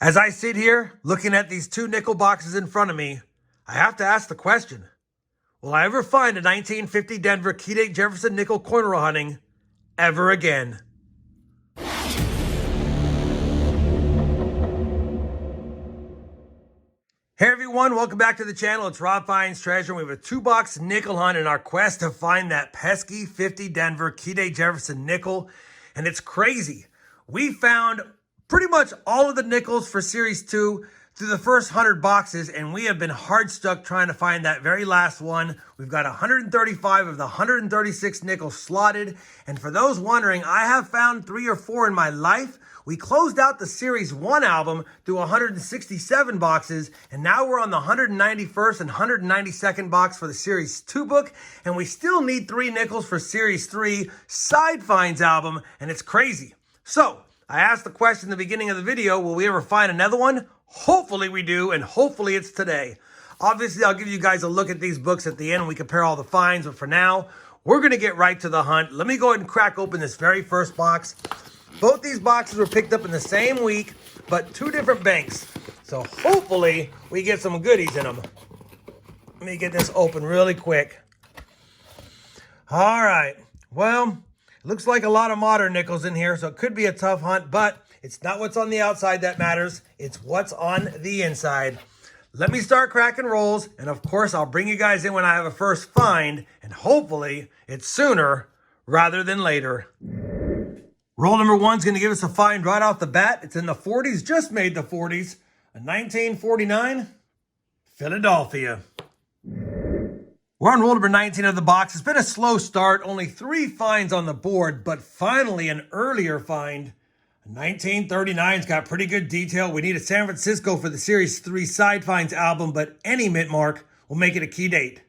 As I sit here looking at these two nickel boxes in front of me, I have to ask the question, will I ever find a 1950 Denver Key Date Jefferson nickel coin roll hunting ever again? Hey everyone, welcome back to the channel. It's Rob Finds Treasure. We have a 2-box nickel hunt in our quest to find that pesky 50 Denver Key Date Jefferson nickel. And it's crazy. We found pretty much all of the nickels for Series 2 through the first 100 boxes, and we have been hard stuck trying to find that very last one. We've got 135 of the 136 nickels slotted. And for those wondering, I have found 3 or 4 in my life. We closed out the Series 1 album through 167 boxes, and now we're on the 191st and 192nd box for the Series 2 book, and we still need 3 nickels for Series 3 Side Finds album, and it's crazy. So, I asked the question in the beginning of the video, will we ever find another one? Hopefully we do, and hopefully it's today. Obviously, I'll give you guys a look at these books at the end and we compare all the finds, but for now, we're going to get right to the hunt. Let me go ahead and crack open this very first box. Both these boxes were picked up in the same week, but 2 different banks. So hopefully we get some goodies in them. Let me get this open really quick. All right. Well, it looks like a lot of modern nickels in here, so it could be a tough hunt, but it's not what's on the outside that matters. It's what's on the inside. Let me start cracking rolls, and of course, I'll bring you guys in when I have a first find, and hopefully it's sooner rather than later. Roll number 1 is going to give us a find right off the bat. It's in the 40s, just made the 40s. A 1949 Philadelphia. We're on roll number 19 of the box. It's been a slow start, only 3 finds on the board, but finally an earlier find. A 1939's got pretty good detail. We need a San Francisco for the Series 3 Side Finds album, but any mint mark will make it a key date.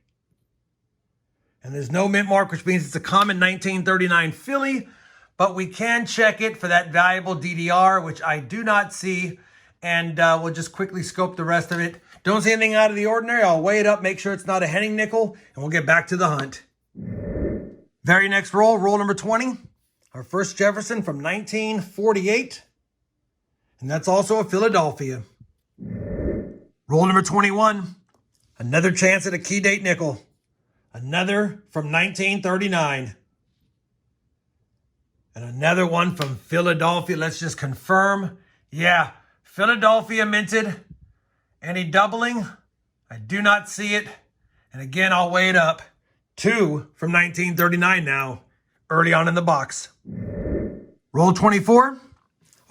And there's no mint mark, which means it's a common 1939 Philly, but we can check it for that valuable DDR, which I do not see, and we'll just quickly scope the rest of it. Don't see anything out of the ordinary. I'll weigh it up, make sure it's not a Henning nickel, and we'll get back to the hunt. Very next roll, roll number 20. Our first Jefferson from 1948, and that's also a Philadelphia. Roll number 21. Another chance at a key date nickel. Another from 1939. And another one from Philadelphia. Let's just confirm. Yeah, Philadelphia minted. Any doubling? I do not see it. And again, I'll weigh it up. 2 from 1939 now, early on in the box. Roll 24.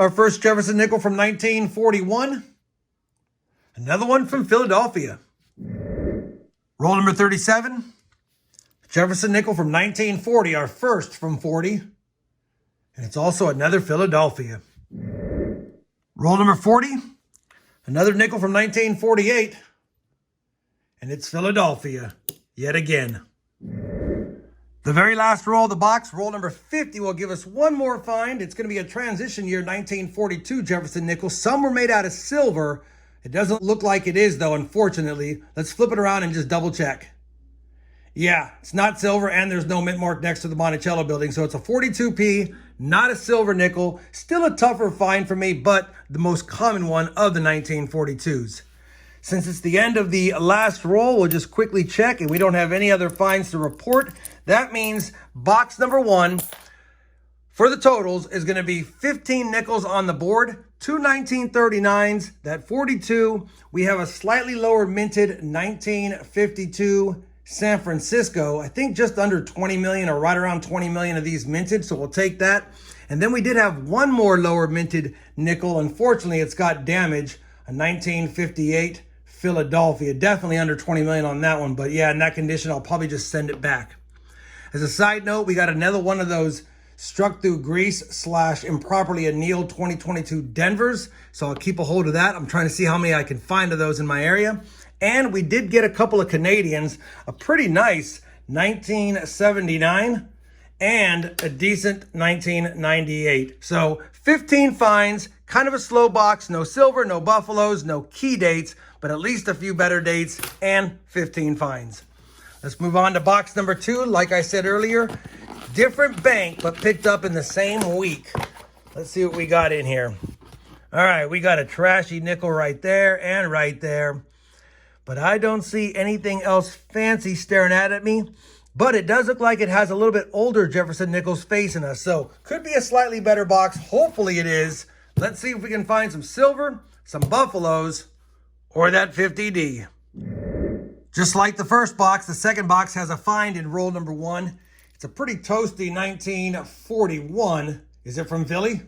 Our first Jefferson nickel from 1941. Another one from Philadelphia. Roll number 37. Jefferson nickel from 1940, our first from 40. And it's also another Philadelphia. Roll number 40. Another nickel from 1948. And it's Philadelphia yet again. The very last roll of the box, roll number 50, will give us one more find. It's going to be a transition year 1942 Jefferson nickel. Some were made out of silver. It doesn't look like it is, though, unfortunately. Let's flip it around and just double check. Yeah, it's not silver, and there's no mint mark next to the Monticello building, so it's a 42p, not a silver nickel. Still a tougher find for me, but the most common one of the 1942s. Since it's the end of the last roll, we'll just quickly check, and we don't have any other finds to report. That means box number 1 for the totals is going to be 15 nickels on the board, 2 1939s, that 42. We have a slightly lower minted 1952 San Francisco, I think just under 20 million or right around 20 million of these minted, so we'll take that. And then we did have one more lower minted nickel. Unfortunately, it's got damage, a 1958 Philadelphia, definitely under 20 million on that one. But yeah, in that condition, I'll probably just send it back. As a side note, we got another one of those struck through grease / improperly annealed 2022 Denvers. So I'll keep a hold of that. I'm trying to see how many I can find of those in my area. And we did get a couple of Canadians, a pretty nice 1979 and a decent 1998. So 15 finds, kind of a slow box, no silver, no buffaloes, no key dates, but at least a few better dates and 15 finds. Let's move on to box number 2. Like I said earlier, different bank, but picked up in the same week. Let's see what we got in here. All right, we got a trashy nickel right there and right there. But I don't see anything else fancy staring at me. But it does look like it has a little bit older Jefferson Nichols facing us. So could be a slightly better box. Hopefully it is. Let's see if we can find some silver, some Buffaloes, or that 50D. Just like the first box, the second box has a find in roll number 1. It's a pretty toasty 1941. Is it from Philly?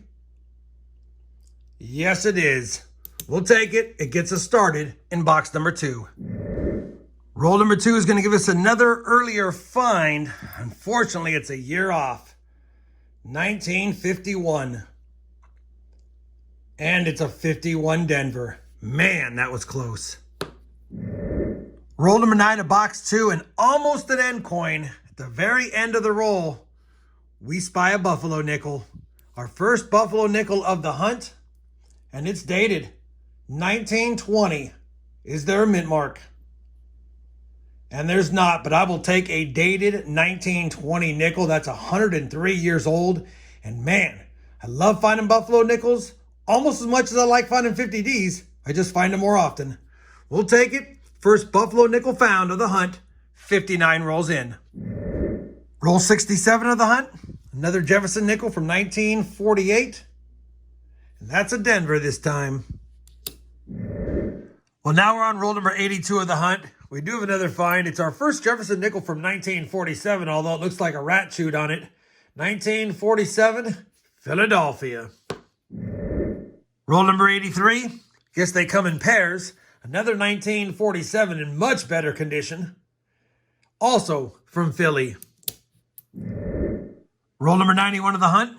Yes, it is. We'll take it. It gets us started in box number 2. Roll number 2 is going to give us another earlier find. Unfortunately, it's a year off. 1951. And it's a 51 Denver. Man, that was close. Roll number 9 of box 2, and almost an end coin. At the very end of the roll, we spy a Buffalo nickel. Our first Buffalo nickel of the hunt, and it's dated 1920. Is there a mint mark? And there's not, but I will take a dated 1920 nickel. That's 103 years old. And man, I love finding Buffalo nickels almost as much as I like finding 50Ds. I just find them more often. We'll take it. First Buffalo nickel found of the hunt. 59 rolls in. Roll 67 of the hunt. Another Jefferson nickel from 1948. And that's a Denver this time. Well, now we're on roll number 82 of the hunt. We do have another find. It's our first Jefferson nickel from 1947, although it looks like a rat chewed on it. 1947, Philadelphia. Roll number 83. Guess they come in pairs. Another 1947 in much better condition. Also from Philly. Roll number 91 of the hunt.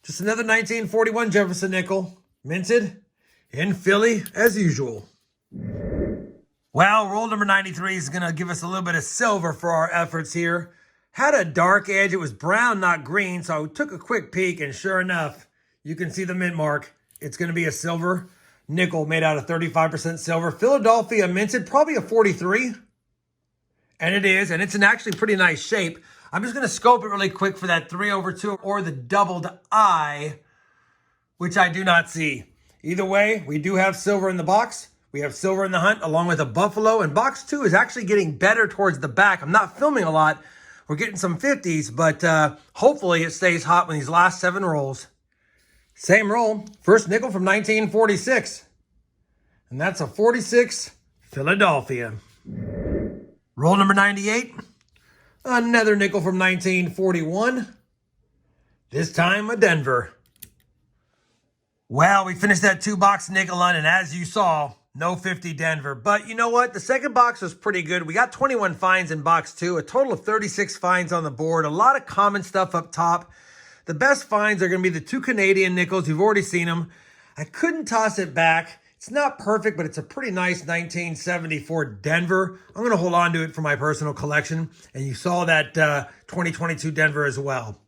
Just another 1941 Jefferson nickel. Minted in Philly as usual. Well, roll number 93 is going to give us a little bit of silver for our efforts here. Had a dark edge. It was brown, not green, so I took a quick peek, and sure enough, you can see the mint mark. It's going to be a silver nickel made out of 35% silver. Philadelphia minted, probably a 43. And it is, and it's in actually pretty nice shape. I'm just going to scope it really quick for that 3/2 or the doubled I, which I do not see. Either way, we do have silver in the box. We have silver in the hunt along with a Buffalo, and box 2 is actually getting better towards the back. I'm not filming a lot. We're getting some 50s, but hopefully it stays hot in these last 7 rolls. Same roll. First nickel from 1946. And that's a 46 Philadelphia. Roll number 98. Another nickel from 1941. This time a Denver. Well, we finished that 2-box nickel hunt, and as you saw, no 50 Denver. But you know what? The second box was pretty good. We got 21 finds in box 2, a total of 36 finds on the board. A lot of common stuff up top. The best finds are going to be the 2 Canadian nickels. You've already seen them. I couldn't toss it back. It's not perfect, but it's a pretty nice 1974 Denver. I'm going to hold on to it for my personal collection. And you saw that 2022 Denver as well.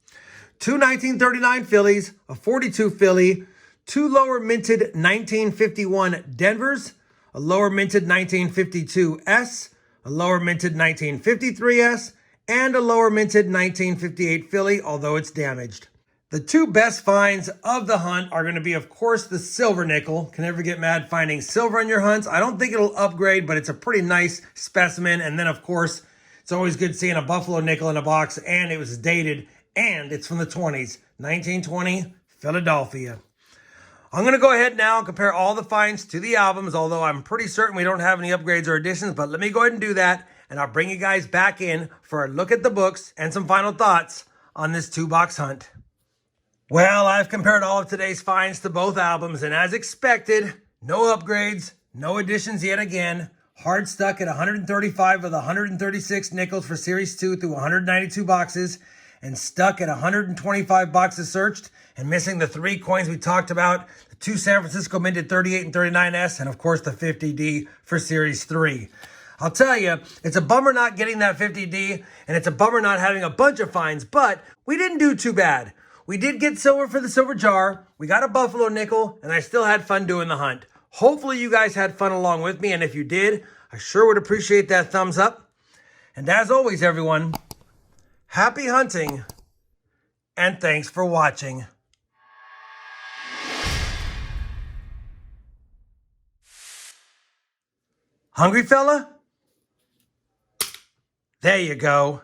2 1939 Phillies, a 42 Philly, 2 lower minted 1951 Denvers, a lower minted 1952 S, a lower minted 1953 S, and a lower minted 1958 Philly, although it's damaged. The 2 best finds of the hunt are going to be, of course, the silver nickel. Can never get mad finding silver in your hunts. I don't think it'll upgrade, but it's a pretty nice specimen. And then, of course, it's always good seeing a Buffalo nickel in a box, and it was dated, and it's from the 20s, 1920 Philadelphia. I'm going to go ahead now and compare all the finds to the albums, although I'm pretty certain we don't have any upgrades or additions, but let me go ahead and do that, and I'll bring you guys back in for a look at the books and some final thoughts on this 2-box hunt. Well, I've compared all of today's finds to both albums, and as expected, no upgrades, no additions yet again. Hard stuck at 135 of the 136 nickels for Series 2 through 192 boxes, and stuck at 125 boxes searched, and missing the 3 coins we talked about, the 2 San Francisco minted 38 and 39S, and of course the 50D for Series 3. I'll tell you, it's a bummer not getting that 50D, and it's a bummer not having a bunch of finds, but we didn't do too bad. We did get silver for the silver jar, we got a Buffalo nickel, and I still had fun doing the hunt. Hopefully you guys had fun along with me, and if you did, I sure would appreciate that thumbs up. And as always, everyone, happy hunting, and thanks for watching. Hungry, fella? There you go.